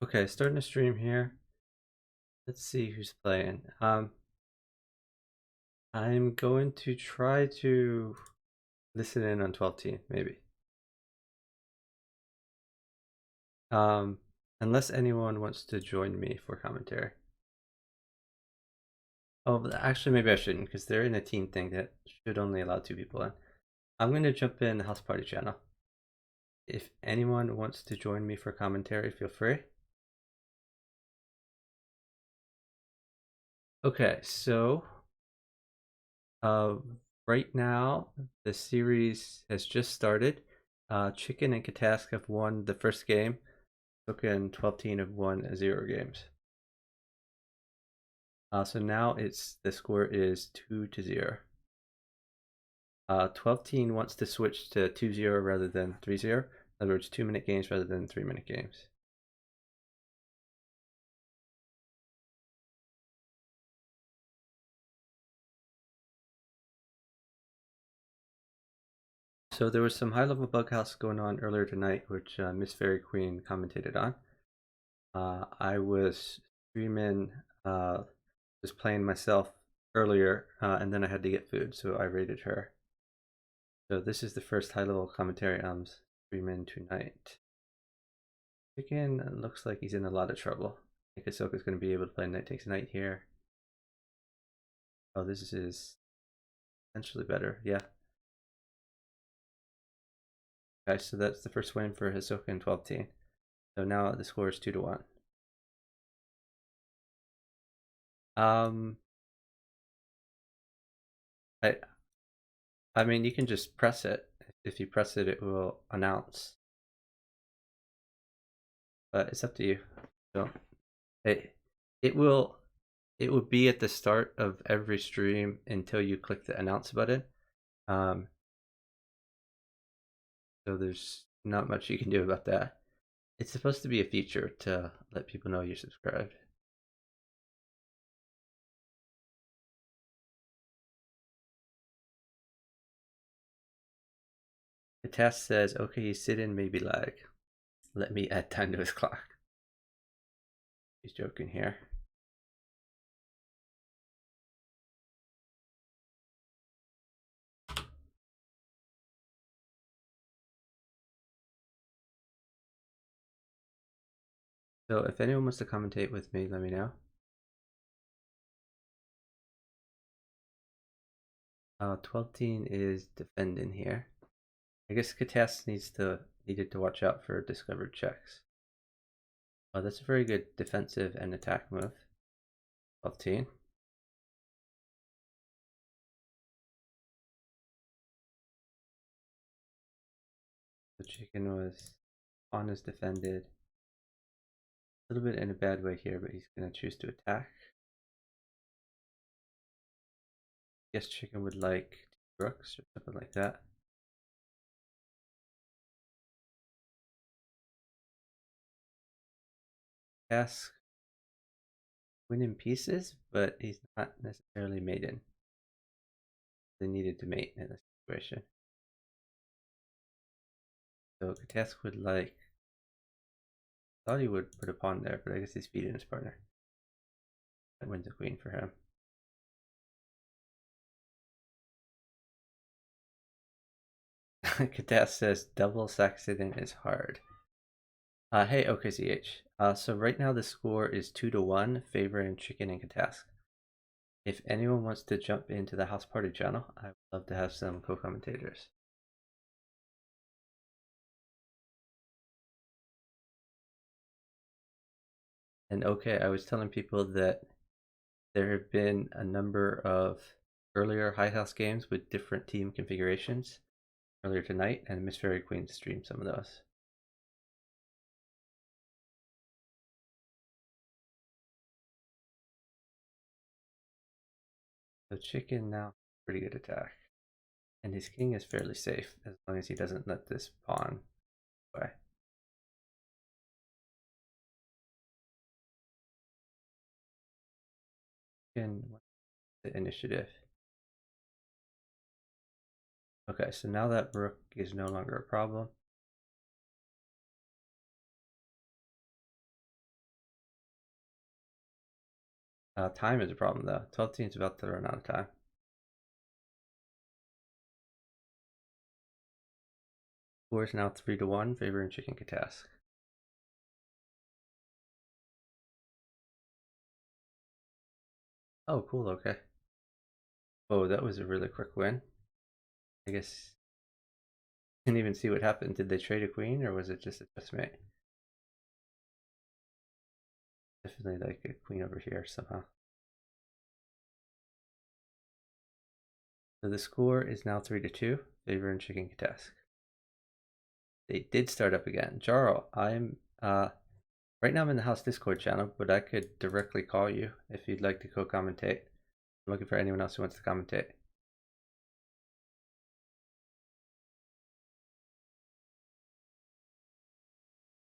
Okay, starting to stream here. Let's see who's playing. I'm going to try to listen in on 12 maybe. Um, Unless anyone wants to join me for commentary. Oh, actually, maybe I shouldn't because they're in a team thing that should only allow 2 people in. I'm going to jump in the house party channel. If anyone wants to join me for commentary, feel free. Okay, so uh, right now the series has just started. Chicken and Katask have won the first game. Took in 12 have won 0 games. So now the score is 2-0. 12 wants to switch to 2-0 rather than 3-0. In other words, 2-minute games rather than 3-minute games. So there was some high-level bughouse going on earlier tonight, which Miss Fairy Queen commentated on. I was streaming, just playing myself earlier, and then I had to get food, so I raided her. So this is the first high-level commentary I'm streaming tonight. Chicken looks like he's in a lot of trouble. I think Ahsoka's going to be able to play Night Takes Night here. Oh, this is potentially better. Yeah. Okay, so that's the first win for Hisoka in 12 team. So now the score is 2-1. Um, I I mean you can just press it. If you press it, it will announce. But it's up to you. So it it will it will be at the start of every stream until you click the announce button. Um, so there's not much you can do about that. It's supposed to be a feature to let people know you're subscribed. The task says, okay, you sit in maybe lag. Let me add time to his clock. He's joking here. So if anyone wants to commentate with me, let me know. 12 is defending here. I guess Katas needed to watch out for discovered checks. Oh, that's a very good defensive and attack move. 12. The chicken was on his defended. A little bit in a bad way here, but he's going to choose to attack. Guess chicken would like Brooks or something like that. Ask win in pieces, but he's not necessarily maiden. They needed to mate in this situation. So Katask would like. Thought he would put a pawn there, but I guess he's feeding his partner. That wins a queen for him. Katask says double Saxon is hard. Hey OKCH. So right now the score is 2-1, favoring Chicken and Katask. If anyone wants to jump into the house party channel, I would love to have some co-commentators. And okay, I was telling people that there have been a number of earlier High House games with different team configurations earlier tonight, and Miss Fairy Queen streamed some of those. So Chicken now pretty good attack. And his king is fairly safe as long as he doesn't let this pawn away. Chicken the initiative. Okay, so now that rook is no longer a problem. Time is a problem though. 12 team's about to run out of time. Score is now 3-1, favoring Chicken Katask. Oh, cool. Okay. Oh, that was a really quick win. I guess didn't even see what happened. Did they trade a queen, or was it just a chessmate? Definitely like a queen over here somehow. So the score is now 3-2, favoring Chicken Katask. They did start up again. Jarl, I'm right now I'm in the house Discord channel, but I could directly call you if you'd like to co-commentate. I'm looking for anyone else who wants to commentate.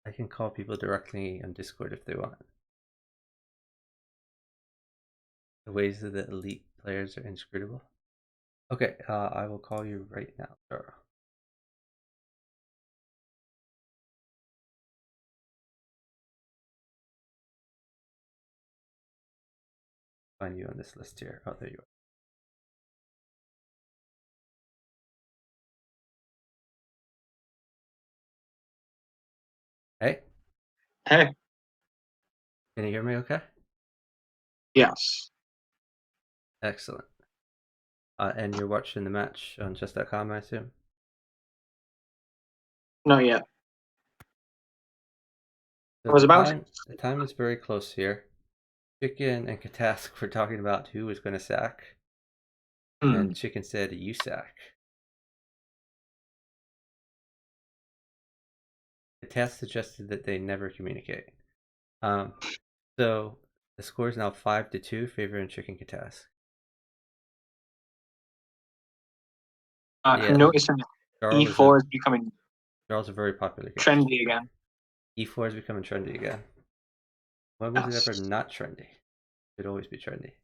I can call people directly on Discord if they want. The ways that the elite players are inscrutable. Okay, I will call you right now, Jarl. Find you on this list here. Oh, there you are. Hey, Hey, can you hear me okay? yes. Excellent. And you're watching the match on chess.com, I assume? Not yet. So I was about to. the time is very close here. Chicken and Katask were talking about who was going to sack, Hmm. and Chicken said, "You sack." Katask suggested that they never communicate. Um, so the score is now 5-2, favoring Chicken Katask. I'm Yeah, noticing E4 is becoming Charles a very popular guest. trendy again. E4 is becoming trendy again. When was it ever Yes. not trendy? It should always be trendy.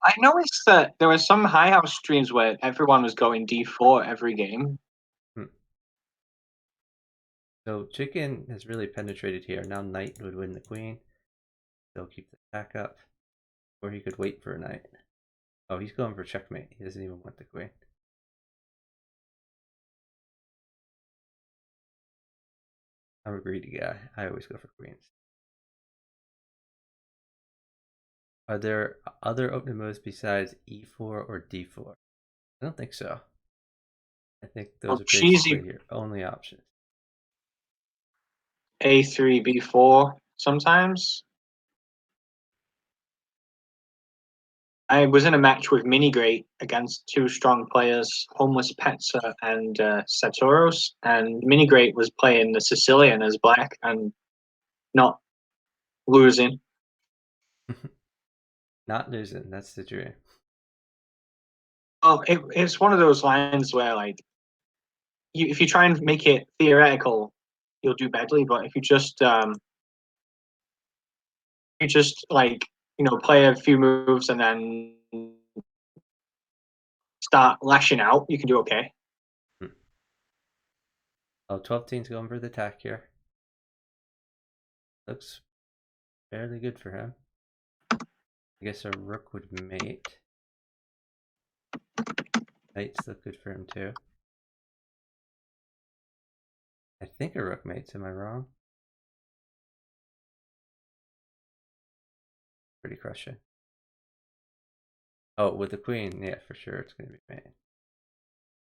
I noticed that there were some high house streams where everyone was going D4 every game. Hmm. So Chicken has really penetrated here. Now Knight would win the Queen. They'll keep the attack up. Or he could wait for a Knight. Oh, he's going for checkmate. He doesn't even want the Queen. I'm a greedy guy. I always go for queens. Are there other opening moves besides e4 or d4? I don't think so. I think those Or are cheesy basically your only options. A3, B4 sometimes. I was in a match with Mini Great against two strong players, Homeless Petza and Satoros, and Mini Great was playing the Sicilian as black and not losing. Not losing, that's the dream. Well, it's one of those lines where like if you try and make it theoretical, you'll do badly. But if you just like play a few moves and then start lashing out, you can do okay. Hmm. Oh, 12 team's going for the attack here. Looks fairly good for him. I guess a rook would mate. Knights look good for him too. I think a rook mates, am I wrong? Pretty crushing. Oh, with the queen, yeah, for sure it's going to be mate.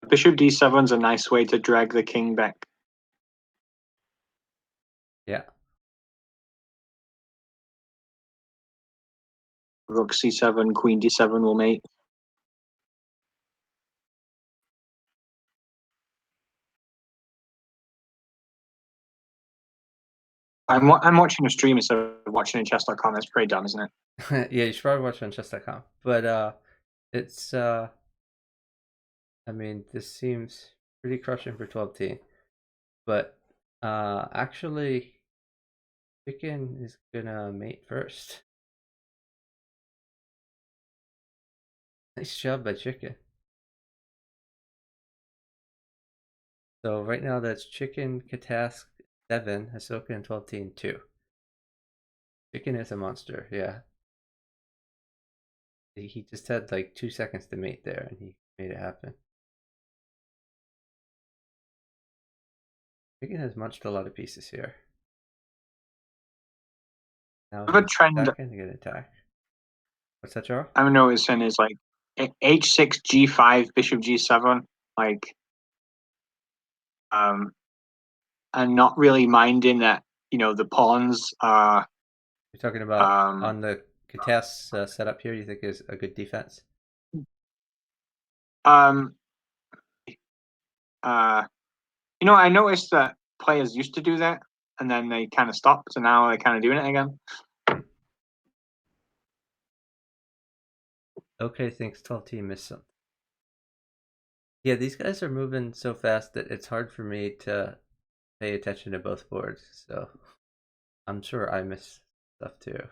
Bishop d7 is a nice way to drag the king back. Yeah. Rook c7, queen d7 will mate. I'm watching a stream instead of watching in chess.com. That's pretty dumb, isn't it? Yeah, you should probably watch it on chess.com. But it's I mean, this seems pretty crushing for 12T. But actually Chicken is gonna mate first. Nice job by Chicken. So right now that's Chicken, Katask 7, Ahsoka and 12T 2. Chicken is a monster, yeah. He just had like 2 seconds to mate there, and he made it happen. Chicken has munched a lot of pieces here. Now I have a he's trend attacking to get an attack. What's that, Charles? I'm noticing is like H6, G5, Bishop G7, like um, and not really minding that the pawns are You're talking about um on the Katas setup here. You think is a good defense? um uh I noticed that players used to do that and then they kind of stopped, and now they're kind of doing it again. Hmm. Okay, thinks 12T missed something. Yeah, these guys are moving so fast that it's hard for me to pay attention to both boards. So I'm sure I miss stuff too.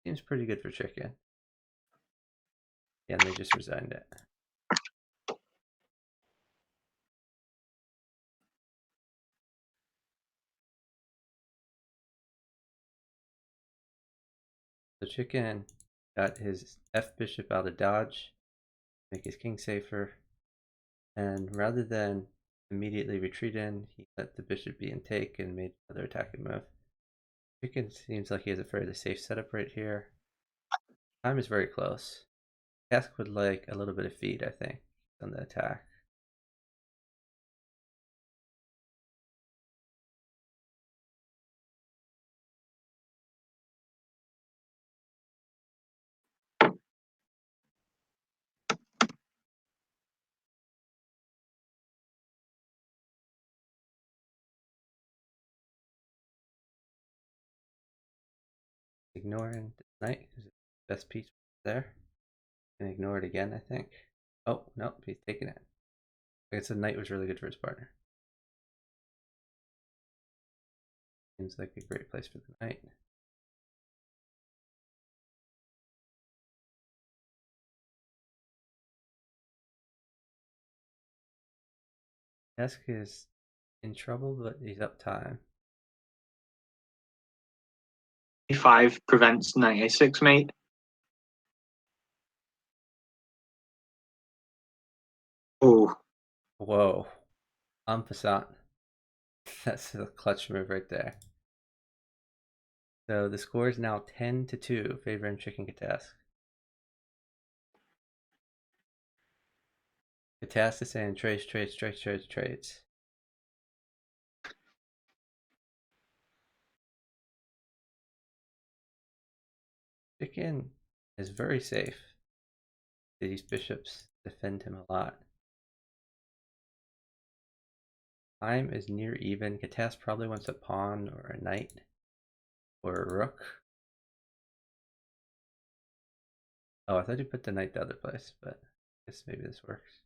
Seems pretty good for chicken. Yeah, and they just resigned it. So chicken got his F bishop out of dodge, make his king safer, and rather than immediately retreat in, he let the bishop be in take and made another attacking move. Chicken seems like he has a fairly safe setup right here. Time is very close. Cask would like a little bit of feed, I think, on the attack. Ignoring the knight because it's the best piece there. And ignore it again, I think. Oh, no, he's taking it. I guess the knight was really good for his partner. Seems like a great place for the knight. Esk is in trouble, but he's up time. E5 prevents knight A6 mate. Oh, Whoa. En passant. That's a clutch move right there. So the score is now 10-2, favoring Chicken Katask. Katask is saying trades. Chicken is very safe. These bishops defend him a lot. Time is near even. Katask probably wants a pawn or a knight or a rook. Oh, I thought you put the knight the other place, but I guess maybe this works.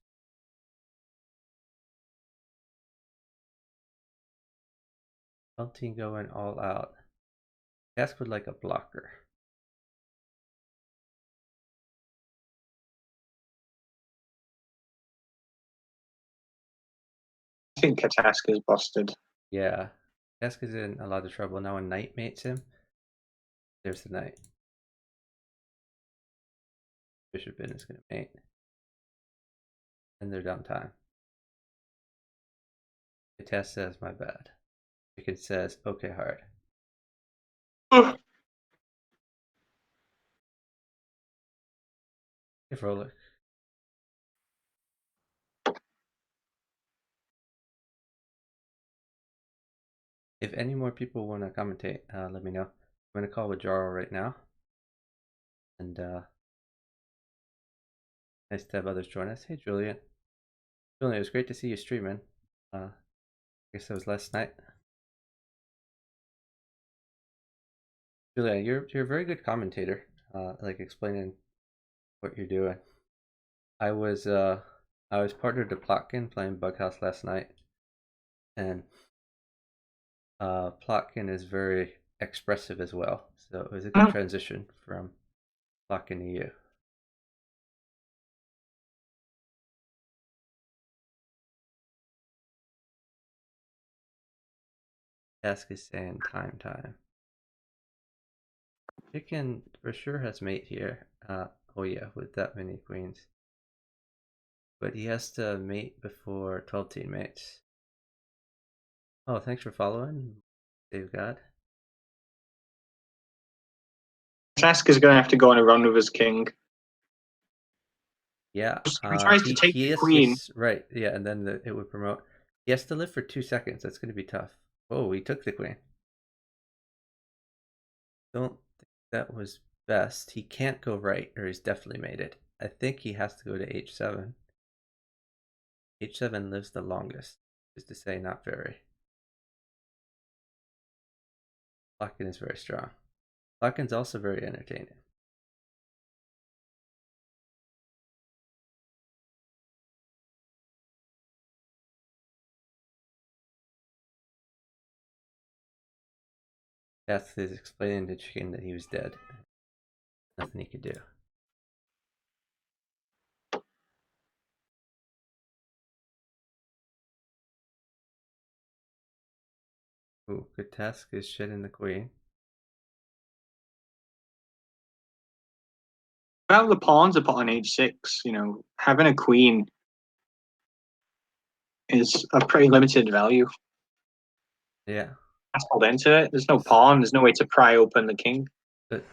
Team going all out. Katask would like a blocker. I think Katask is busted. Yeah. Katask is in a lot of trouble. Now a knight mates him. There's the knight. Bishop in is going to mate. And they're down time. Katask says, my bad. Chicken says, okay, hard. Hey, Frolic. If any more people want to commentate, let me know. I'm going to call with Jaro right now. And nice to have others join us. Hey, Julian. Julian, it was great to see you streaming. I guess that was last night. Julian, you're a very good commentator. Like explaining what you're doing. I was partnered to Plotkin playing Bughouse last night, and Plotkin is very expressive as well. So it was a good transition from Plotkin to you. Task is saying time. Chicken for sure has mate here. Oh yeah, with that many queens. But he has to mate before 12 teammates. Oh, thanks for following, Dave God. Trask is going to have to go on a run with his king. Yeah, He tries to take he the is, queen. yes, right. Yeah, and then it would promote. He has to live for 2 seconds. That's going to be tough. Oh, he took the queen. Don't think that was best. He can't go right, or he's definitely made it. I think he has to go to h7. h7 lives the longest, is to say not very. Lock-in is very strong. Lock-in's also very entertaining. Death is explaining to Chicken that he was dead. Nothing he could do. Ooh, good task is shedding the queen. Well, the pawns are put on h6. Having a queen is a pretty limited value. Yeah. Castled into it. There's no pawn. There's no way to pry open the king. But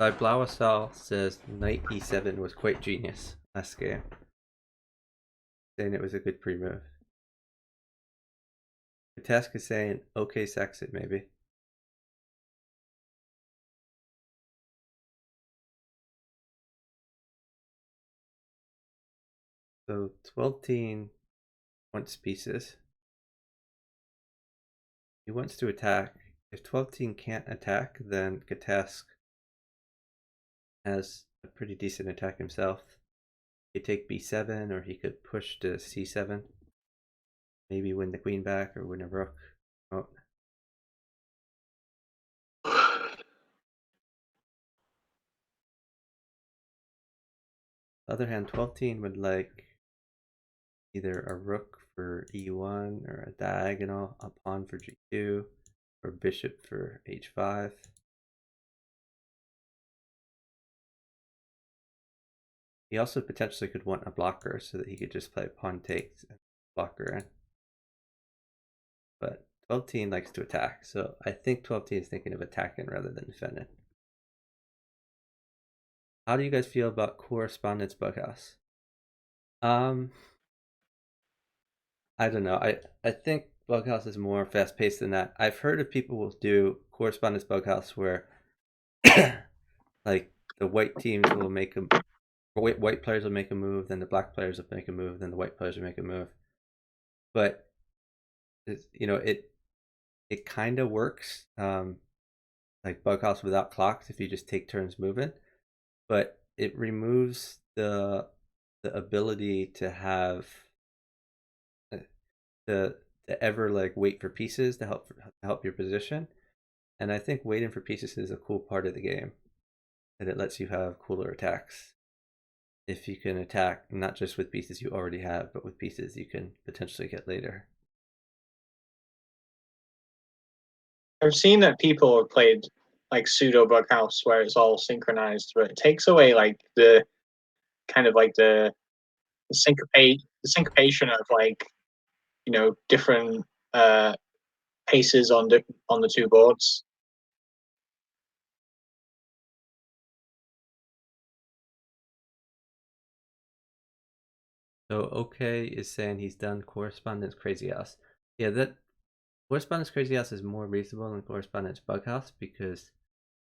Blauasal says knight e7 was quite genius last game. Saying it was a good pre-move. The task is saying okay, sex it maybe. So 12 teen wants pieces. He wants to attack. If 12 teen can't attack, then Katask has a pretty decent attack himself. He could take b7, or he could push to c7. Maybe win the queen back or win a rook. Oh. On the other hand, 12 teen would like either a rook for e1 or a diagonal, a pawn for g2, or bishop for h5. He also potentially could want a blocker so that he could just play pawn takes and blocker in. But 12 teen likes to attack, so I think 12 teen is thinking of attacking rather than defending. How do you guys feel about correspondence bughouse? I don't know. I think bughouse is more fast paced than that. I've heard of people will do correspondence bughouse where like the white teams will make a white players will make a move, then the black players will make a move, then the white players will make a move. But it kind of works, like bughouse without clocks if you just take turns moving, but it removes the ability to have the ever like wait for pieces to help your position. And I think waiting for pieces is a cool part of the game, that it lets you have cooler attacks if you can attack not just with pieces you already have, but with pieces you can potentially get later. I've seen that people have played like pseudo bughouse where it's all synchronized, but it takes away like the kind of like the syncopation of like different paces on the two boards. So OK is saying he's done correspondence crazy house. Yeah, that correspondence crazy house is more reasonable than correspondence bughouse because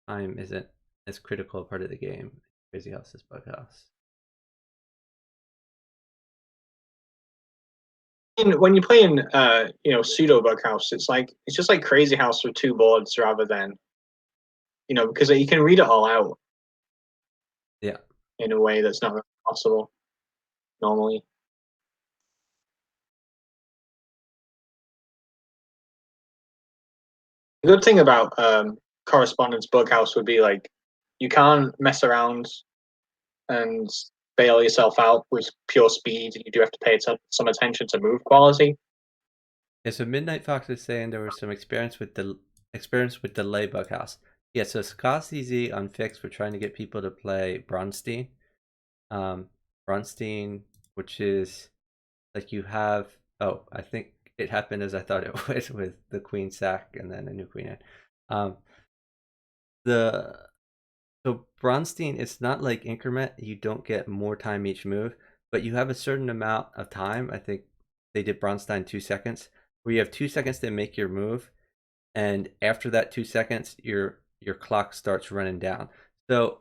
time isn't as critical a part of the game. Crazy house is bughouse. And when you play in pseudo bughouse, it's just like crazy house with two boards rather than because you can read it all out Yeah. in a way that's not possible normally. The good thing about correspondence bughouse would be like you can't mess around and bail yourself out with pure speed. You do have to pay some attention to move quality. Yeah, so Midnight Fox is saying there was some experience with delay bughouse. Yeah, so Scott's easy on Fix. We're trying to get people to play Bronstein. Um, Bronstein, which is like you have. Oh, I think it happened as I thought it would with the queen sack and then a new queen in. Um, the so Bronstein, it's not like increment. You don't get more time each move, but you have a certain amount of time. I think they did Bronstein 2 seconds, where you have 2 seconds to make your move, and after that 2 seconds, your clock starts running down. So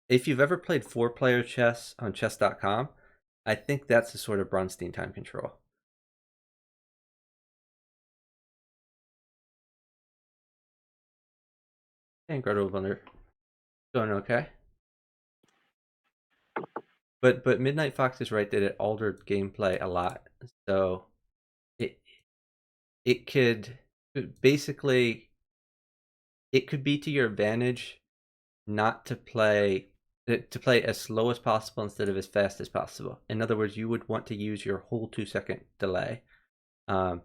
if you've ever played 4 player chess on chess.com, I think that's the sort of Bronstein time control. Incredible Blunder. Going okay. But Midnight Fox is right that it altered gameplay a lot. So it it could basically it could be to your advantage not to play as slow as possible instead of as fast as possible. In other words, you would want to use your whole 2 second delay um,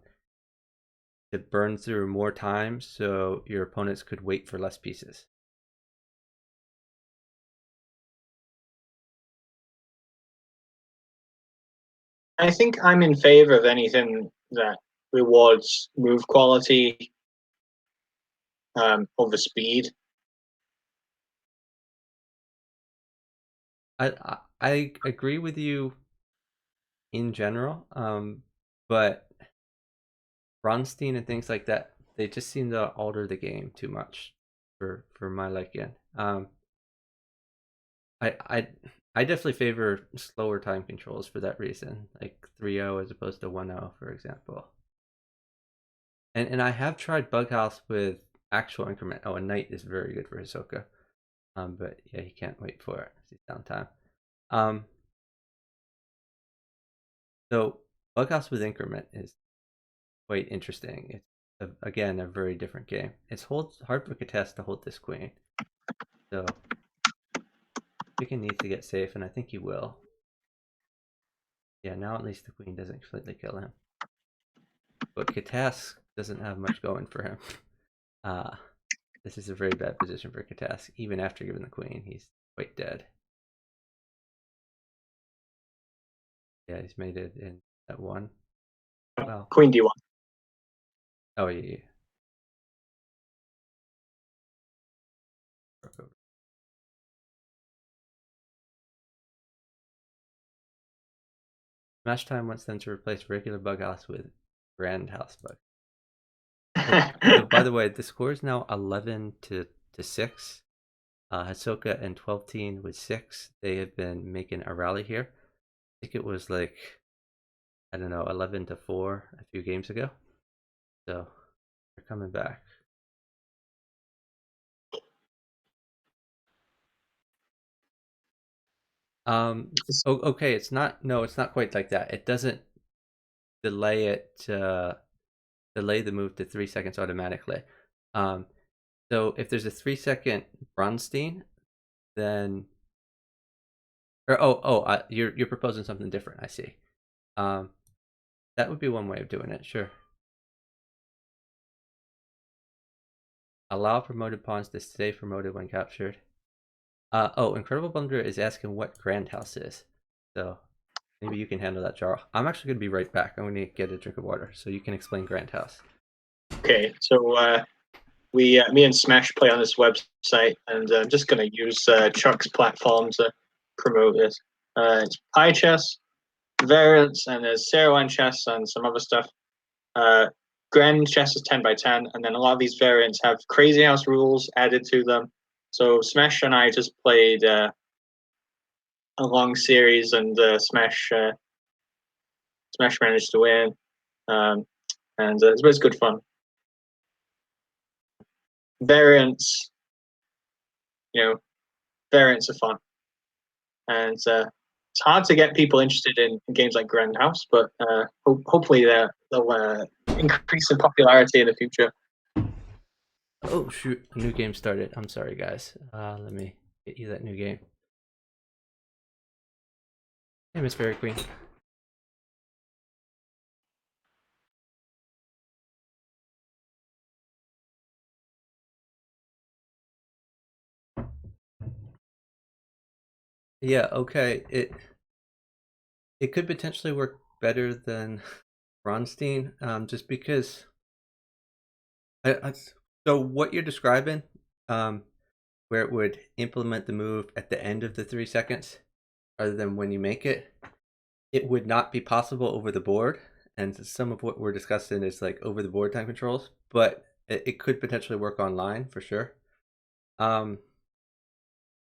to burn through more time so your opponents could wait for less pieces. I think I'm in favor of anything that rewards move quality over speed. I agree with you in general, but Bronstein and things like that, they just seem to alter the game too much for my liking. I I I definitely favor slower time controls for that reason, like 3-0 as opposed to 1-0, for example. And I have tried Bughouse with actual increment. Oh, a knight is very good for Hisoka. But yeah, he can't wait for it. He's downtime. Um, so Bughouse with increment is quite interesting. It's again a very different game. It's hard for Kates to hold this queen, so Chicken needs to get safe, and I think he will. Yeah, now at least the queen doesn't completely kill him. But Katas doesn't have much going for him. Uh, this is a very bad position for Katas. Even after giving the queen, he's quite dead. Yeah, he's made it in that one. Well, Queen D1. oh yeah. Smash Time wants them to replace regular Bug House with Grand House Bug. So by the way, the score is now 11 to 6. Hisoka and 12 teen with 6. They have been making a rally here. I think it was like, I don't know, 11 to 4 a few games ago. So they're coming back. Okay, it's not, no, it's not quite like that. It doesn't delay it, delay the move to 3 seconds automatically. Um, so if there's a 3 second Bronstein, then or you're proposing something different. I see. Um, that would be one way of doing it. Sure. Allow promoted pawns to stay promoted when captured. Incredible Blunder is asking what Grand House is. So maybe you can handle that, Jarl. I'm actually going to be right back. I'm going to get a drink of water so you can explain Grand House. Okay, so me and Smash play on this website, and I'm just going to use Chuck's platform to promote this. It's Pie Chess, Variants, and there's Zero One Chess and some other stuff. Uh, Grand Chess is 10 by 10, and then a lot of these variants have Crazy House rules added to them. So Smash and I just played a long series, and Smash managed to win, and it was good fun. Variants, you know, variants are fun, and it's hard to get people interested in games like Grand House, but hopefully they'll increase in popularity in the future. Oh shoot, a new game started. I'm sorry guys. Let me get you that new game. Hey Miss Fairy Queen. Yeah, okay. It could potentially work better than Bronstein, just because I so what you're describing, um, where it would implement the move at the end of the 3 seconds rather than when you make it, it would not be possible over the board. And some of what we're discussing is like over the board time controls, but it could potentially work online for sure. Um,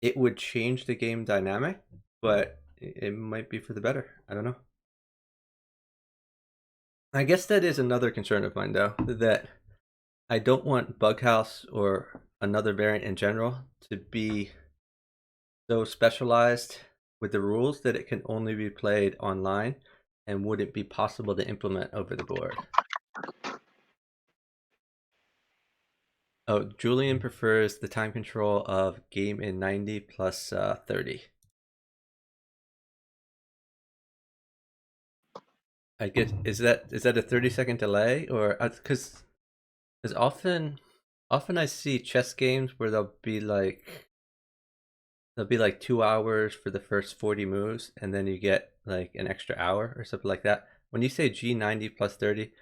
it would change the game dynamic, but it might be for the better. I don't know. I guess that is another concern of mine, though, that I don't want Bughouse or another variant in general to be so specialized with the rules that it can only be played online and wouldn't be possible to implement over the board. Oh, Julian prefers the time control of game in 90 plus 30. I guess is that a 30-second delay, or because often I see chess games where they'll be like 2 hours for the first 40 moves, and then you get like an extra hour or something like that. When you say G90 plus 30,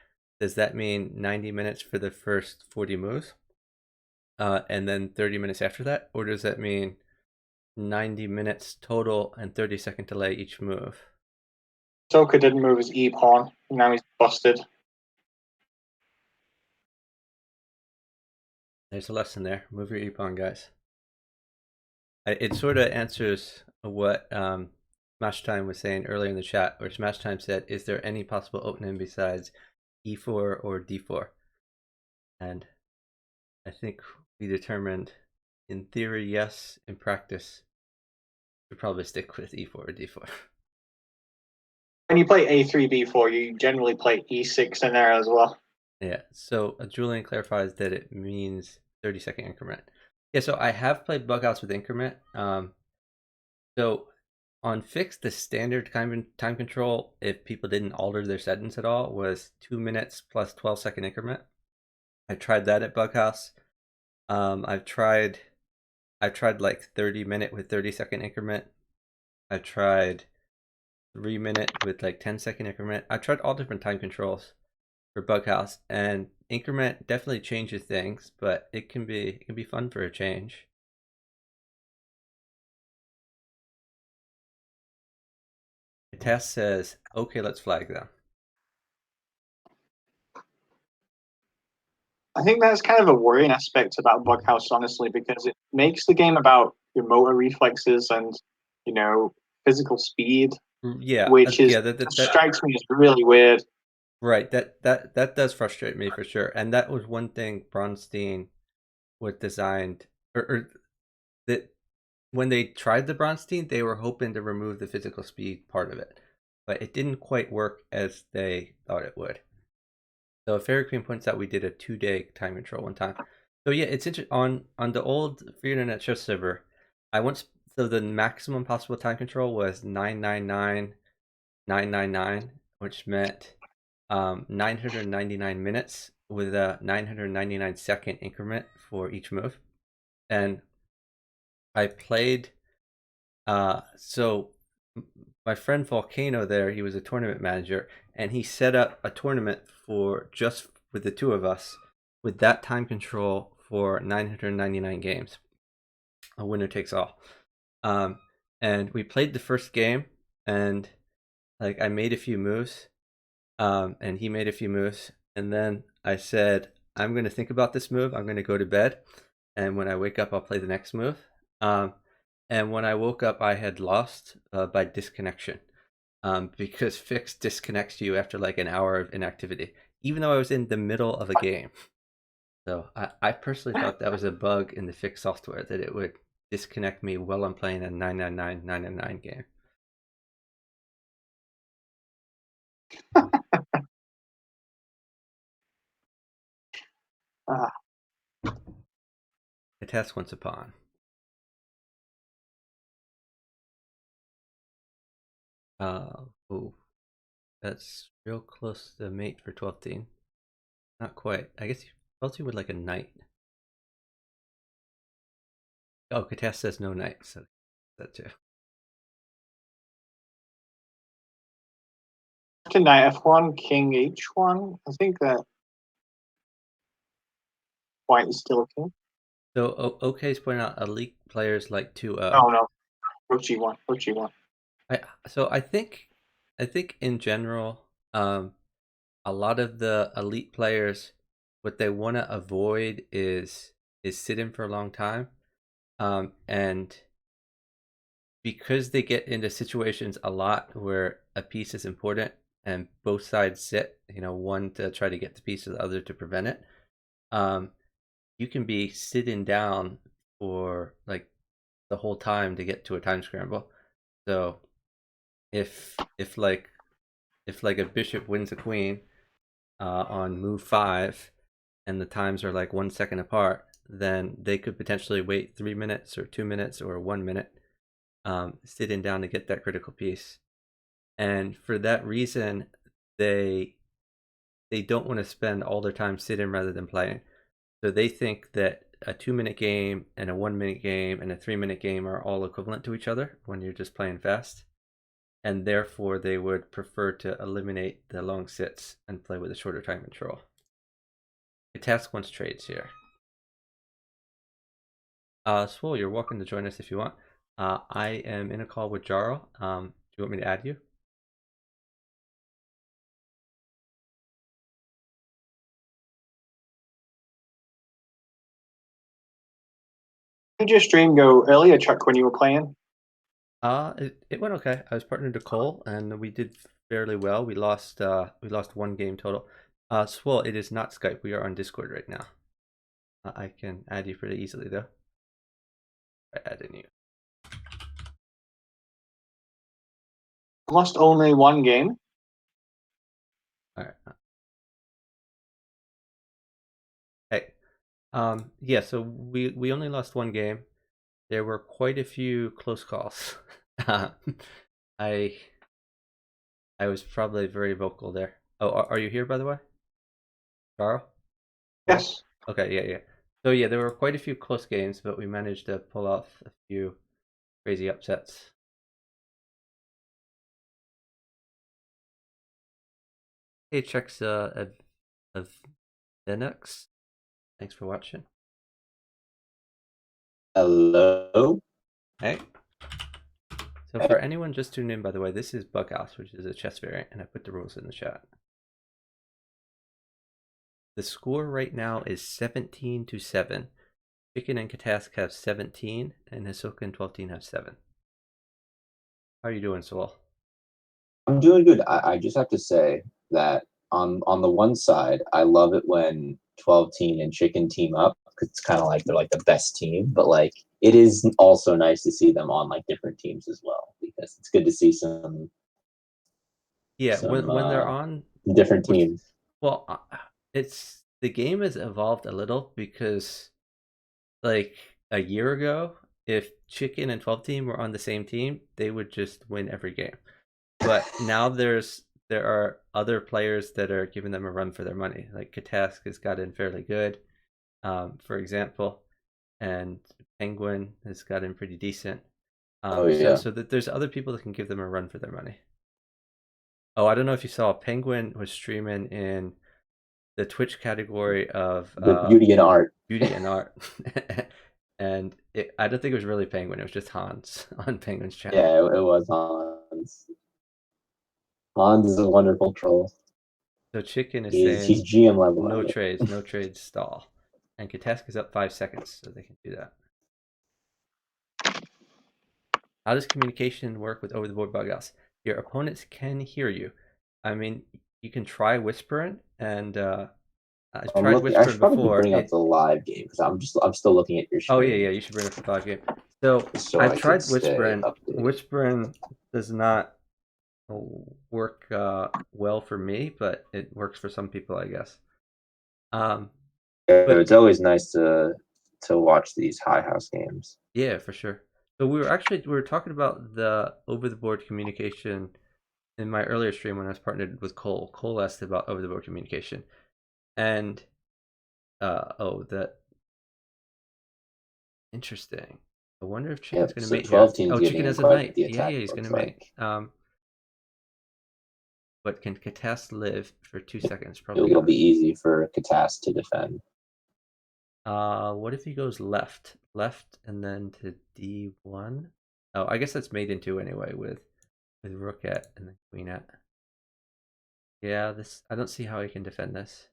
does that mean 90 minutes for the first 40 moves, and then 30 minutes after that, or does that mean 90 minutes total and 30-second delay each move? Stoker didn't move his E pawn, and now he's busted. There's a lesson there. Move your e-pawn, guys. It sort of answers what Smash Time was saying earlier in the chat, where Smash Time said, "Is there any possible opening besides e4 or d4?" And I think we determined, in theory, yes. In practice, we'd probably stick with e4 or d4. When you play A3, B4, you generally play E6 in there as well. Yeah. So Julian clarifies that it means 30-second increment. Yeah. So I have played Bughouse with increment. So on fixed, the standard time control, if people didn't alter their settings at all, was 2 minutes plus 12-second increment. I tried that at Bughouse. I've tried like 30-minute with 30-second increment. I tried 3 minute with like 10-second increment. I tried all different time controls for Bughouse, and increment definitely changes things, but it can be fun for a change. The test says, okay, let's flag them. I think that's kind of a worrying aspect about Bughouse, honestly, because it makes the game about your motor reflexes and, you know, physical speed, Yeah, which is yeah, that strikes me as really weird. right. That does frustrate me for sure, and that was one thing Bronstein was designed, or that when they tried the Bronstein, they were hoping to remove the physical speed part of it, but it didn't quite work as they thought it would. So Fairy Queen points out we did a 2-day time control one time. So yeah, it's interesting on the old free internet chess server. I once so the maximum possible time control was 999,999, which meant 999 minutes with a 999-second increment for each move. And I played so my friend Volcano there, he was a tournament manager, and he set up a tournament for just with the two of us with that time control for 999 games. A winner takes all. Um, and we played the first game, and like I made a few moves, and he made a few moves, and then I said, I'm going to think about this move. I'm going to go to bed, and when I wake up, I'll play the next move. And when I woke up, I had lost by disconnection, because Fix disconnects you after like an hour of inactivity, even though I was in the middle of a game. So I personally thought that was a bug in the Fix software, that it would disconnect me while I'm playing a 999 game. Uh, The test once upon. Oh, that's real close to mate for 12 Not quite. I guess 12 would like a knight. Oh, Katas says no knight, so that too. To knight f1, king h1. I think that white is still king. So OK's pointing out elite players like 2-0. Oh no, rook g1, rook g1. I think in general, a lot of the elite players, what they want to avoid is sitting for a long time, and because they get into situations a lot where a piece is important and both sides sit, one to try to get the piece, of the other to prevent it. Um, you can be sitting down for like the whole time to get to a time scramble. So if a bishop wins a queen on move 5 and the times are like 1 second apart, then they could potentially wait 3 minutes or 2 minutes or 1 minute, sitting down to get that critical piece. And for that reason, they they don't want to spend all their time sitting rather than playing. So they think that a 2 minute game and a 1 minute game and a 3 minute game are all equivalent to each other when you're just playing fast. And therefore, they would prefer to eliminate the long sits and play with a shorter time control. The task wants trades here. Swole, you're welcome to join us if you want. I am in a call with Jarl. Do you want me to add you? Did your stream go earlier, Chuck, when you were playing? It went okay. I was partnered to Cole, and we did fairly well. We lost one game total. Swole, it is not Skype. We are on Discord right now. I can add you pretty easily though. By adding you. Lost only one game. All right. Hey. Yeah. So we only lost one game. There were quite a few close calls. I I was probably very vocal there. Oh, are you here by the way, Carl? Hello? Yes. Okay, yeah. So yeah, there were quite a few close games, but we managed to pull off a few crazy upsets. Hey, checks of Linux. Thanks for watching. Hello. Hey. So for anyone just tuning in, by the way, this is Bughouse, which is a chess variant, and I put the rules in the chat. The score right now is 17-7. Chicken and Katask have 17, and Hisoka and 12 have 7. How are you doing, Sol? I'm doing good. I just have to say that on the one side, I love it when 12 team and Chicken team up because it's kind of like they're like the best team. But like it is also nice to see them on like different teams as well because it's good to see some Yeah, some when they're on, different teams. well, it's the game has evolved a little because like a year ago, if Chicken and 12 team were on the same team, they would just win every game. But now there are other players that are giving them a run for their money. Like Katask has gotten fairly good, for example, and Penguin has gotten pretty decent. Oh So yeah, so that there's other people that can give them a run for their money. Oh, I don't know if you saw, Penguin was streaming in the Twitch category of the beauty and art. beauty and art. And I don't think it was really Penguin, it was just Hans on Penguin's channel. Yeah, it was Hans. Hans is a wonderful troll. So Chicken is He's saying GM level. no trades, no trades, stall. And Katask is up 5 seconds, so they can do that. How does communication work with over the board bughouse? Your opponents can hear you. I mean, you can try whispering, and I've I'm tried looking. I whispering should probably before. bring up the live game because I'm still looking at your Oh stream. yeah, you should bring up the live game. So So I've I could tried stay whispering. updated. Whispering does not work well for me, but it works for some people, I guess. But It's always nice to watch these high house games. yeah, for sure. So we were talking about the over the board communication in my earlier stream when I was partnered with Cole. Cole asked about over the board communication, and that interesting. I wonder if Chicken's Yep. going to So mate here. 12 teams Oh, Chicken getting in has a quite knight. the Yeah, attack. yeah, It he's going looks to mate. like. but can Katas live for 2 seconds? Probably It'll not. be easy for Katas to defend. What if he goes left? Left and then to D1? Oh, I guess that's made into anyway with rook at and then queen at. Yeah, this I don't see how he can defend this.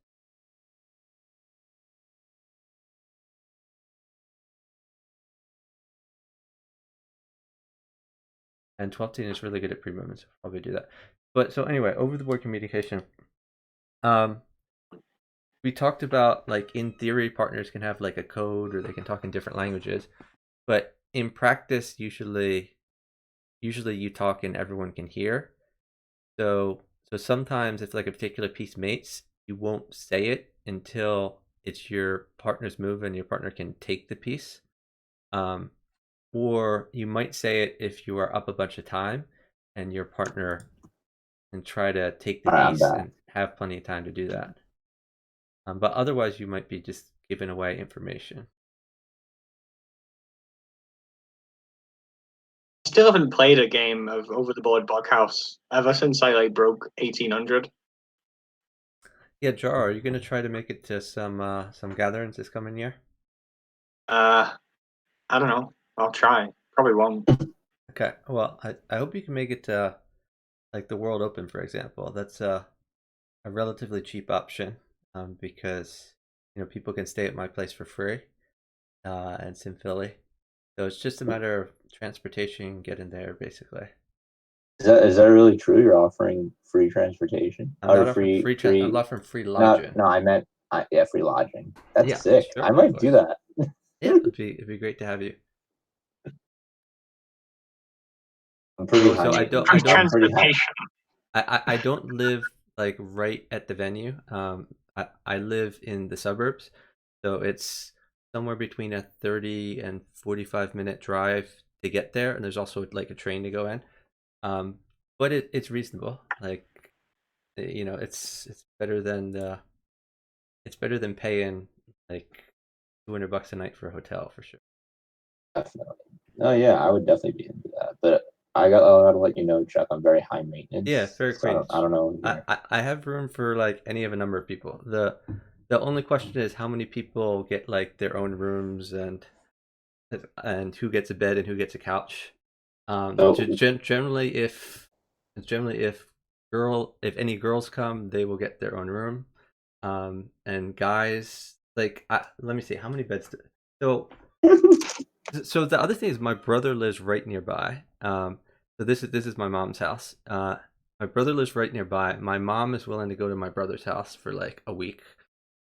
And 12-10 is really good at pre-movement, so I'll probably do that. But so anyway, over the board communication. We talked about, like, in theory partners can have like a code or they can talk in different languages, but in practice usually you talk and everyone can hear. So sometimes if like a particular piece mates, you won't say it until it's your partner's move and your partner can take the piece. Or you might say it if you are up a bunch of time and your partner can try to take the All right, I'm piece back. and have plenty of time to do that. But otherwise, you might be just giving away information. Still haven't played a game of Over the Board Bughouse ever since I like broke 1800. Yeah, Jar, are you gonna try to make it to some gatherings this coming year? I don't know. I'll try. Probably won't. Okay, well, I hope you can make it to like the World Open, for example. That's a relatively cheap option, because people can stay at my place for free, and it's in Philly, so it's just a matter of transportation, getting there, basically. Is that really true? You're offering free transportation I'm or not offering I'm offering free not lodging. no, I meant yeah, free lodging. That's Yeah, sick. sure, I of might do course. that. Yeah, it'd be great to have you. I'm pretty high So maintenance. I'm pretty high. Transportation. I don't live like right at the venue. I live in the suburbs, so it's somewhere between a 30 and 45-minute drive to get there, and there's also like a train to go in. Um, but it's reasonable. Like, it's better than paying like $200 a night for a hotel for sure. Definitely. Oh yeah, I would definitely be into that. But I gotta let you know, Chuck. I'm very high Yeah, maintenance, Fairy so I Queen. don't know here. I have room for like any of a number of people. The only question is how many people get like their own rooms and who gets a bed and who gets a couch. So Generally, if any girls come, they will get their own room. And guys, like, let me see how many beds. So so the other thing is my brother lives right nearby. So this is my mom's house. My brother lives right nearby. My mom is willing to go to my brother's house for like a week.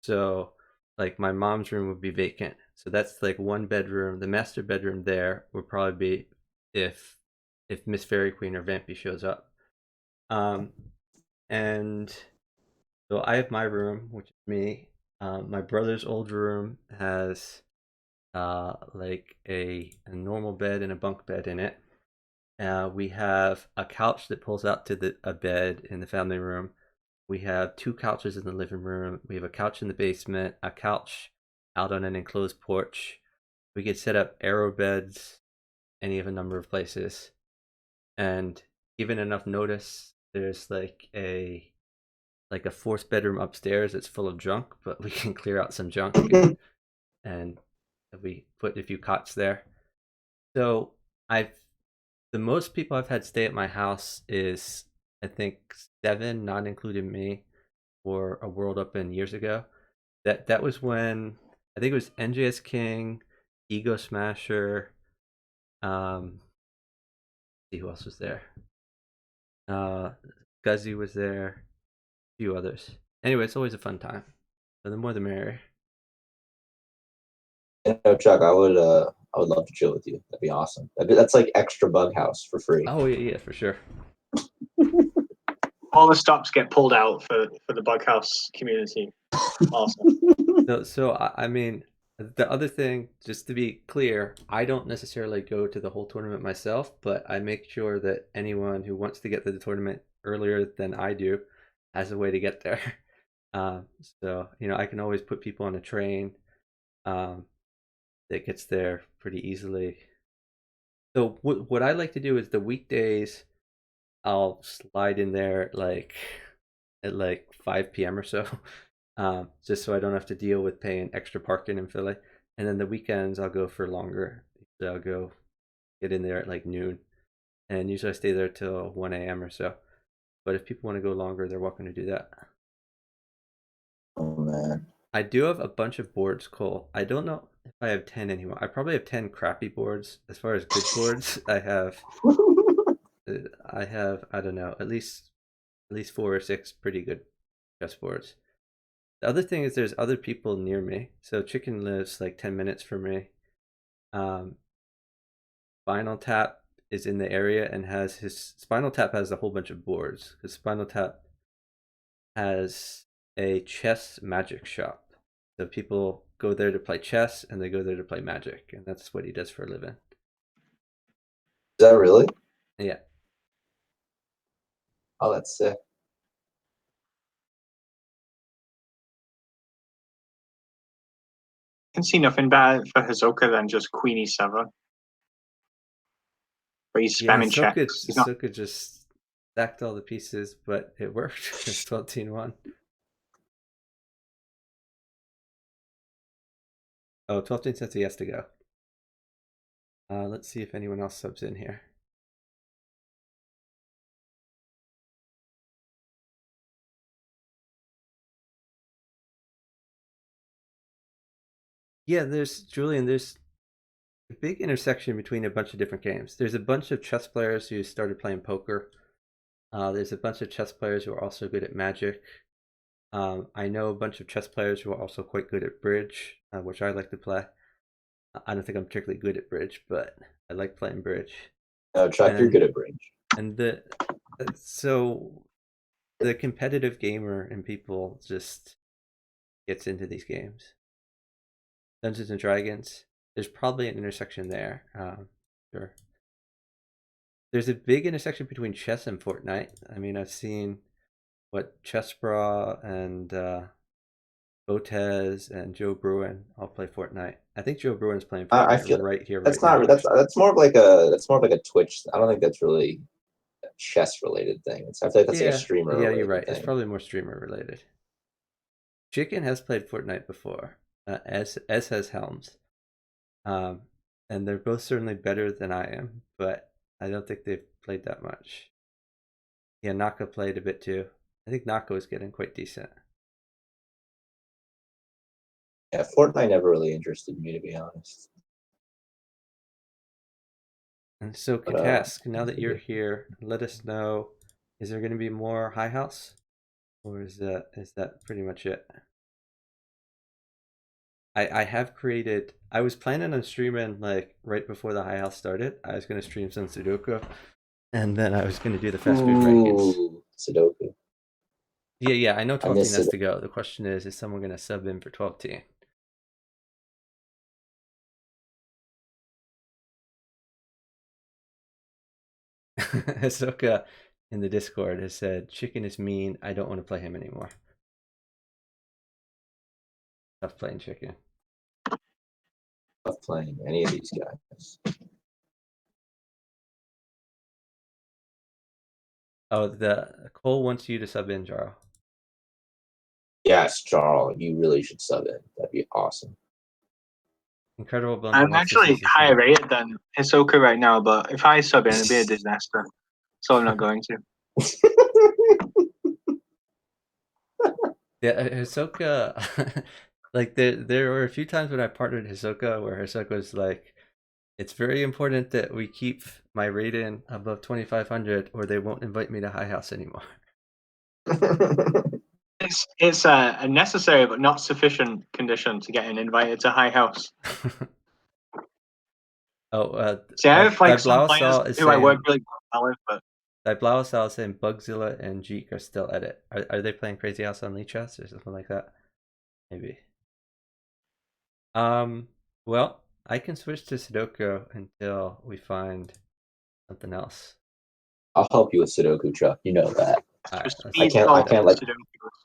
So like my mom's room would be vacant. So that's like one bedroom. The master bedroom there would probably be if Miss Fairy Queen or Vampy shows up. Um, and so I have my room, which is me. My brother's old room has like a normal bed and a bunk bed in it. We have a couch that pulls out to a bed in the family room. We have two couches in the living room. We have a couch in the basement, a couch out on an enclosed porch. We could set up arrow beds any of a number of places. And given enough notice, there's like a fourth bedroom upstairs that's full of junk, but we can clear out some junk and we put a few cots there. So I've the most people I've had stay at my house is I think 7, not including me, for a World Open years ago. That was when I think it was NJS King, Ego Smasher. See who else was there. Uh, Guzzy was there. A few others. Anyway, it's always a fun time. So the more the merrier. Chuck, I would love to chill with you. That'd be awesome. That's like extra bug house for free. Oh yeah, for sure. All the stops get pulled out for the Bughouse community. Awesome. So I mean, the other thing, just to be clear, I don't necessarily go to the whole tournament myself, but I make sure that anyone who wants to get to the tournament earlier than I do has a way to get there. Um, so I can always put people on a train um, that gets there pretty easily. So what I like to do is the weekdays. I'll slide in there at like 5 p.m. or so, just so I don't have to deal with paying extra parking in Philly. And then the weekends I'll go for longer. So I'll go get in there at like noon, and usually I stay there till 1 a.m. or so. But if people want to go longer, they're welcome to do that. Oh man. I do have a bunch of boards, Cole. I don't know if I have 10 anymore. I probably have 10 crappy boards. As far as good boards, I don't know, at least 4 or 6 pretty good chessboards. The other thing is there's other people near me. So Chicken lives like 10 minutes from me. Spinal Tap is in the area and has his Spinal Tap has a whole bunch of boards. Because Spinal Tap has a chess magic shop. So people go there to play chess and they go there to play magic, and that's what he does for a living. Is that really? Yeah. Oh, that's sick. I can see nothing better for Hisoka than just Queen E7. Where he's Yeah, spamming checks. He's not. Ahsoka just stacked all the pieces, but it worked. It's 12-1. Oh, 12 says he has to go. Let's see if anyone else subs in here. Yeah, there's Julian. There's a big intersection between a bunch of different games. There's a bunch of chess players who started playing poker. There's a bunch of chess players who are also good at Magic. I know a bunch of chess players who are also quite good at bridge, which I like to play. I don't think I'm particularly good at bridge, but I like playing bridge. No, Chuck, you're good at bridge. And so the competitive gamer in people just gets into these games. Dungeons and Dragons, there's probably an intersection there. Sure. There's a big intersection between chess and Fortnite. I mean, I've seen what Chessbra and Botez and Joe Bruin all play Fortnite. I think Joe Bruin's playing Fortnite I feel right here, that's right not now. that's more of like a Twitch. I don't think that's really a chess related thing. I feel like that's like a streamer Yeah, you're related right. thing. It's probably more streamer related. Chicken has played Fortnite before, as has Helms, and they're both certainly better than I am, but I don't think they've played that much. Yeah, Naka played a bit too. I think Naka was getting quite decent. Yeah, Fortnite never really interested me, to be honest. And so, Katask, now that you're here, let us know: is there going to be more High House, or is that pretty much it? I have created. I was planning on streaming like right before the High House started. I was going to stream some Sudoku, and then I was going to do the fast food rankings. Sudoku. Yeah. I know 12 team has to go. The question is someone going to sub in for 12 team? Ahsoka in the Discord has said, "Chicken is mean. I don't want to play him anymore." Tough playing Chicken. Tough playing any of these guys. Oh, the Cole wants you to sub in, Jarl. Yes, Jarl, you really should sub in. That'd be awesome. Incredible Bundle. I'm actually higher rated than Hisoka right now, but if I sub in, it'd be a disaster. So I'm not going to. Yeah, Hisoka. Like there were a few times when I partnered Hisoka where Hisoka was like, "It's very important that we keep my rating above 2,500, or they won't invite me to High House anymore." It's a necessary but not sufficient condition to getting invited to High House. See, I have like some players who I work really well with, but Diblauasal is saying Bugzilla and Jeek are still at it. Are they playing Crazy House on Lichess or something like that? Maybe. Well, I can switch to Sudoku until we find something else. I'll help you with Sudoku, Chuck. You know that. I can't let